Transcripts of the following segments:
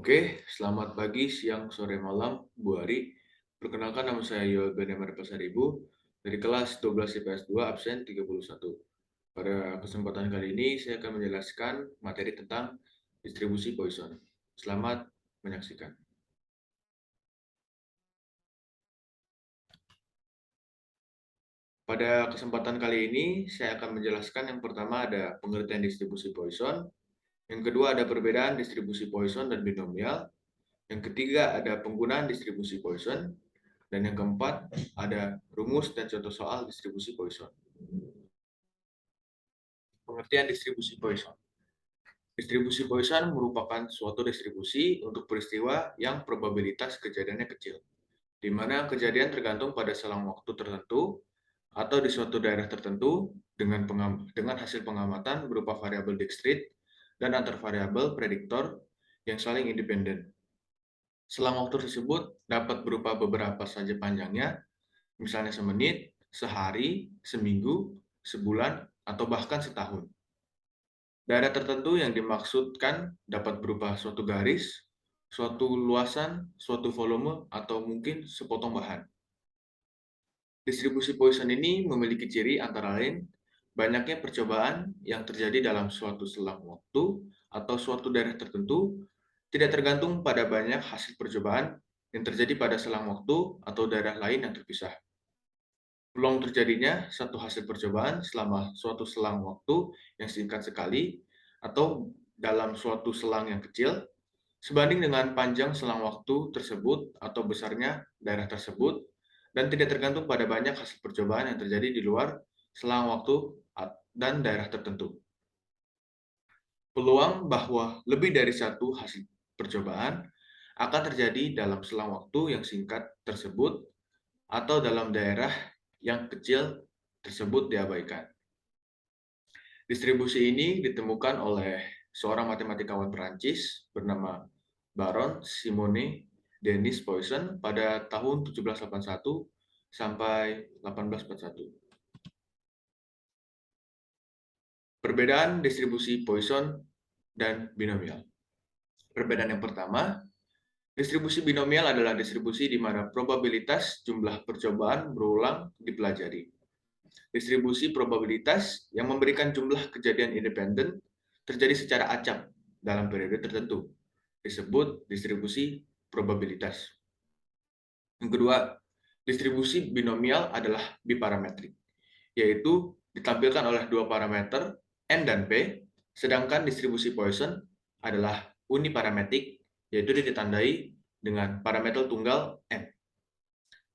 Oke, selamat pagi, siang, sore, malam, Bu Ari. Perkenalkan nama saya Yoel Benemar Pasaribu dari kelas 12 IPS 2 absen 31. Pada kesempatan kali ini saya akan menjelaskan materi tentang distribusi Poisson. Selamat menyaksikan. Pada kesempatan kali ini saya akan menjelaskan yang pertama ada pengertian distribusi Poisson, yang kedua ada perbedaan distribusi Poisson dan binomial, yang ketiga ada penggunaan distribusi Poisson, dan yang keempat, ada rumus dan contoh soal distribusi Poisson. Pengertian distribusi Poisson. Distribusi Poisson merupakan suatu distribusi untuk peristiwa yang probabilitas kejadiannya kecil, di mana kejadian tergantung pada selang waktu tertentu atau di suatu daerah tertentu dengan hasil pengamatan berupa variabel Dijkstrait dan antar variabel prediktor yang saling independen. Selang waktu tersebut dapat berupa beberapa saja panjangnya, misalnya semenit, sehari, seminggu, sebulan, atau bahkan setahun. Daerah tertentu yang dimaksudkan dapat berupa suatu garis, suatu luasan, suatu volume, atau mungkin sepotong bahan. Distribusi Poisson ini memiliki ciri antara lain banyaknya percobaan yang terjadi dalam suatu selang waktu atau suatu daerah tertentu, tidak tergantung pada banyak hasil percobaan yang terjadi pada selang waktu atau daerah lain yang terpisah. Peluang terjadinya satu hasil percobaan selama suatu selang waktu yang singkat sekali atau dalam suatu selang yang kecil sebanding dengan panjang selang waktu tersebut atau besarnya daerah tersebut dan tidak tergantung pada banyak hasil percobaan yang terjadi di luar selang waktu dan daerah tertentu. Peluang bahwa lebih dari satu hasil percobaan akan terjadi dalam selang waktu yang singkat tersebut atau dalam daerah yang kecil tersebut diabaikan. Distribusi ini ditemukan oleh seorang matematikawan Perancis bernama Baron Simone Denis Poisson pada tahun 1781 sampai 1841. Perbedaan distribusi Poisson dan binomial. Perbedaan yang pertama, distribusi binomial adalah distribusi di mana probabilitas jumlah percobaan berulang dipelajari. Distribusi probabilitas yang memberikan jumlah kejadian independen terjadi secara acak dalam periode tertentu, disebut distribusi probabilitas. Yang kedua, distribusi binomial adalah biparametrik, yaitu ditampilkan oleh dua parameter N dan P, sedangkan distribusi Poisson adalah uniparametrik, yaitu ditandai dengan parameter tunggal N.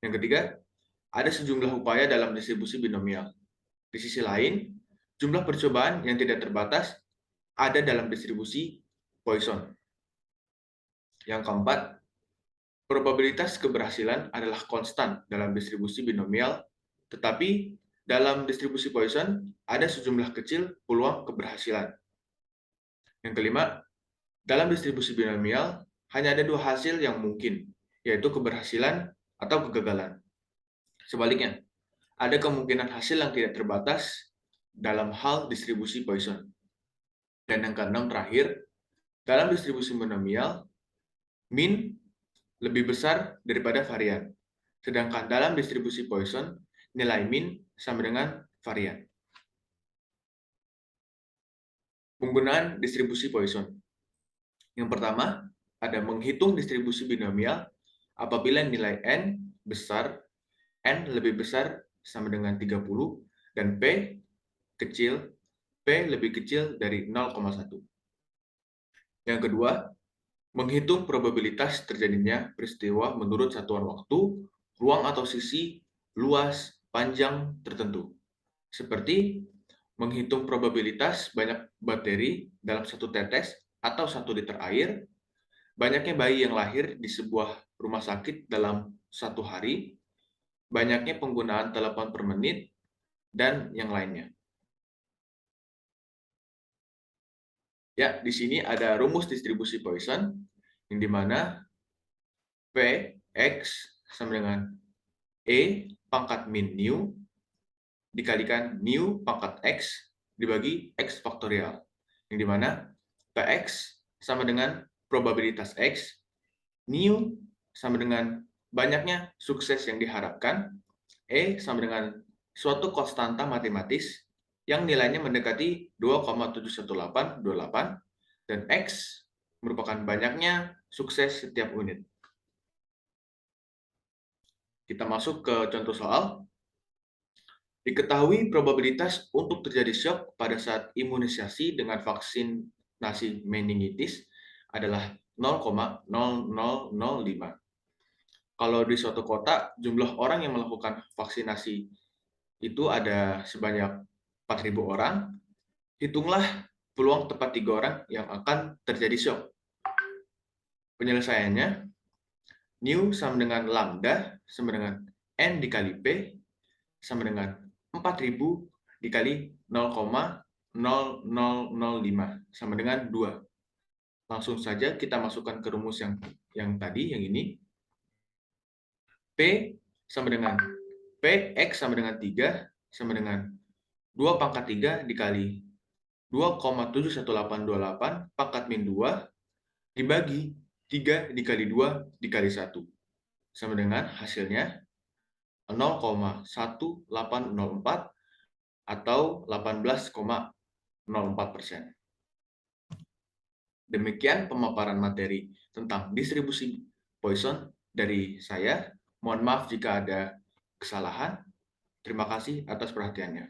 Yang ketiga, ada sejumlah upaya dalam distribusi binomial. Di sisi lain, jumlah percobaan yang tidak terbatas ada dalam distribusi Poisson. Yang keempat, probabilitas keberhasilan adalah konstan dalam distribusi binomial, tetapi dalam distribusi Poisson ada sejumlah kecil peluang keberhasilan. Yang kelima, dalam distribusi binomial hanya ada dua hasil yang mungkin, yaitu keberhasilan atau kegagalan. Sebaliknya, ada kemungkinan hasil yang tidak terbatas dalam hal distribusi Poisson. Dan yang keenam terakhir, dalam distribusi binomial, min lebih besar daripada varian. Sedangkan dalam distribusi Poisson, nilai min sama dengan varian. Penggunaan distribusi Poisson. Yang pertama, ada menghitung distribusi binomial apabila nilai N besar, N lebih besar sama dengan 30, dan P kecil, P lebih kecil dari 0,1. Yang kedua, menghitung probabilitas terjadinya peristiwa menurut satuan waktu, ruang atau sisi, luas, panjang tertentu. Seperti menghitung probabilitas banyak bakteri dalam satu tetes atau 1 liter air, banyaknya bayi yang lahir di sebuah rumah sakit dalam satu hari, banyaknya penggunaan telepon per menit, dan yang lainnya. Ya, di sini ada rumus distribusi Poisson, yang dimana P, X sama dengan E pangkat min nu dikalikan nu pangkat X dibagi X faktorial, yang dimana Px sama dengan probabilitas X, mu sama dengan banyaknya sukses yang diharapkan, E sama dengan suatu konstanta matematis yang nilainya mendekati 2,71828, dan X merupakan banyaknya sukses setiap unit. Kita masuk ke contoh soal. Diketahui probabilitas untuk terjadi shock pada saat imunisasi dengan vaksinasi meningitis adalah 0,0005. Kalau di suatu kota, jumlah orang yang melakukan vaksinasi itu ada sebanyak 4.000 orang, hitunglah peluang tepat 3 orang yang akan terjadi shock. Penyelesaiannya, mu sama dengan lambda sama dengan n dikali p sama dengan 4.000 dikali 0,0005 sama dengan 2. Langsung saja kita masukkan ke rumus yang tadi, yang ini. P sama dengan Px sama dengan 3 sama dengan 2 pangkat 3 dikali 2,71828 pangkat min 2 dibagi 3 dikali 2 dikali 1. Sama dengan hasilnya 0,1804 atau 18,04%. Demikian pemaparan materi tentang distribusi Poisson dari saya. Mohon maaf jika ada kesalahan. Terima kasih atas perhatiannya.